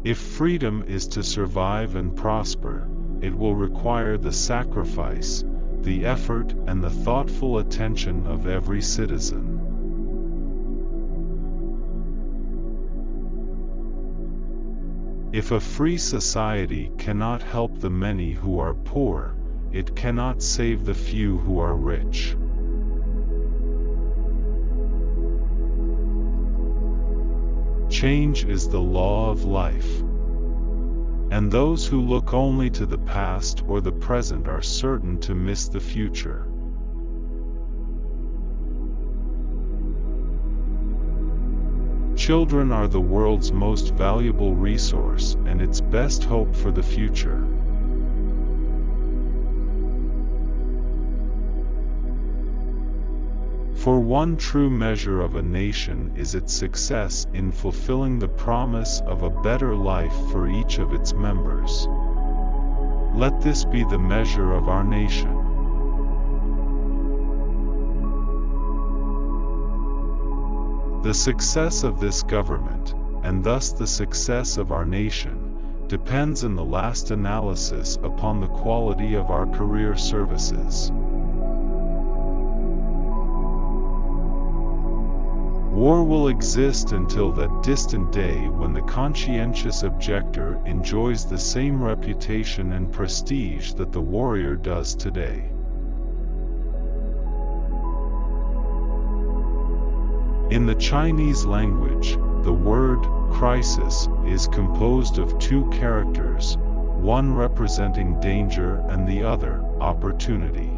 If freedom is to survive and prosper, it will require the sacrifice, the effort, and the thoughtful attention of every citizen. If a free society cannot help the many who are poor, it cannot save the few who are rich. Change is the law of life. And those who look only to the past or the present are certain to miss the future. Children are the world's most valuable resource and its best hope for the future. For one true measure of a nation is its success in fulfilling the promise of a better life for each of its members. Let this be the measure of our nation. The success of this government, and thus the success of our nation, depends in the last analysis upon the quality of our career services. War will exist until that distant day when the conscientious objector enjoys the same reputation and prestige that the warrior does today. In the Chinese language, the word crisis is composed of two characters, one representing danger and the other opportunity.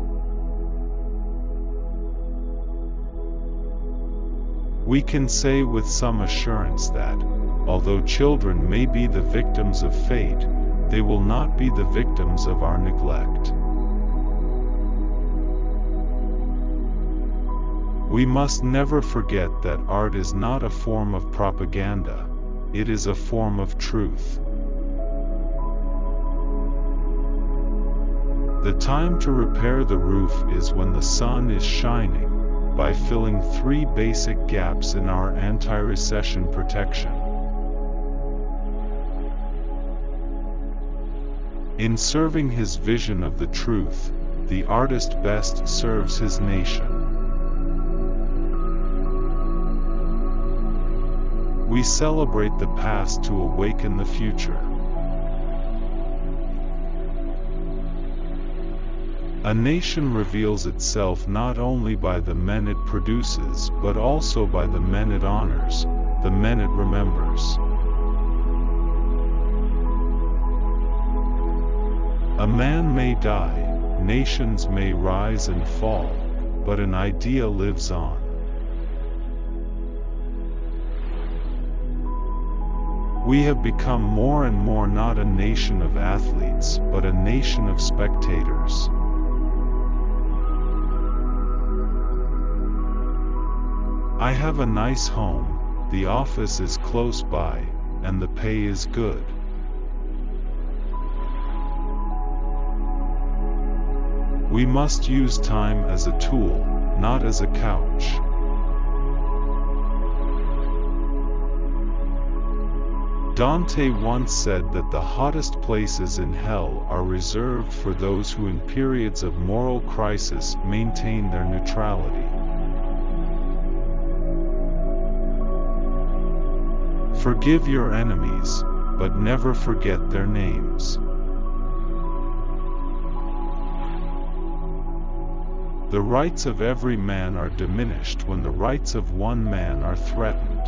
We can say with some assurance that, although children may be the victims of fate, they will not be the victims of our neglect. We must never forget that art is not a form of propaganda, it is a form of truth. The time to repair the roof is when the sun is shining, by filling 3 basic gaps in our anti-recession protection. In serving his vision of the truth, the artist best serves his nation. We celebrate the past to awaken the future. A nation reveals itself not only by the men it produces, but also by the men it honors, the men it remembers. A man may die, nations may rise and fall, but an idea lives on. We have become more and more not a nation of athletes, but a nation of spectators. I have a nice home, the office is close by, and the pay is good. We must use time as a tool, not as a couch. Dante once said that the hottest places in hell are reserved for those who in periods of moral crisis maintain their neutrality. Forgive your enemies, but never forget their names. The rights of every man are diminished when the rights of one man are threatened.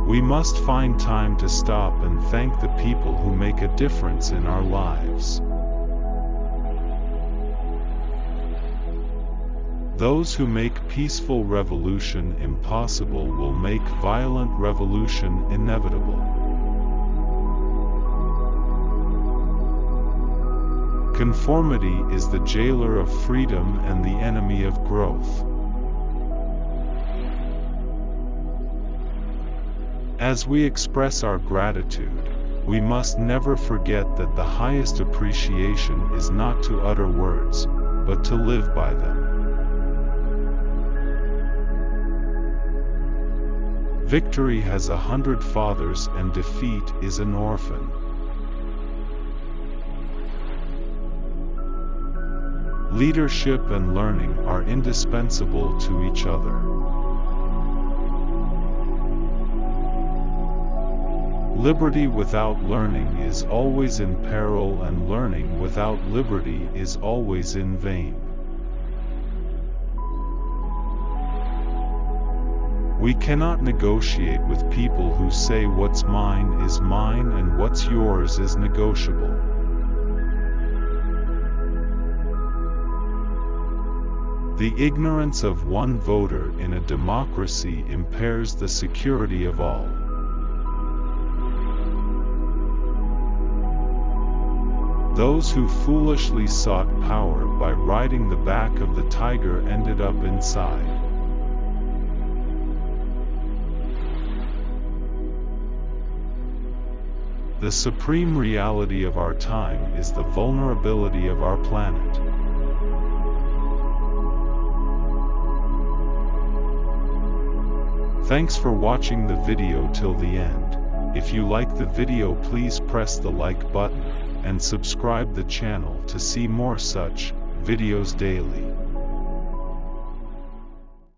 We must find time to stop and thank the people who make a difference in our lives. Those who make peaceful revolution impossible will make violent revolution inevitable. Conformity is the jailer of freedom and the enemy of growth. As we express our gratitude, we must never forget that the highest appreciation is not to utter words, but to live by them. Victory has 100 fathers and defeat is an orphan. Leadership and learning are indispensable to each other. Liberty without learning is always in peril, and learning without liberty is always in vain. We cannot negotiate with people who say what's mine is mine and what's yours is negotiable. The ignorance of one voter in a democracy impairs the security of all. Those who foolishly sought power by riding the back of the tiger ended up inside. The supreme reality of our time is the vulnerability of our planet. Thanks for watching the video till the end. If you like the video, please press the like button and subscribe the channel to see more such videos daily.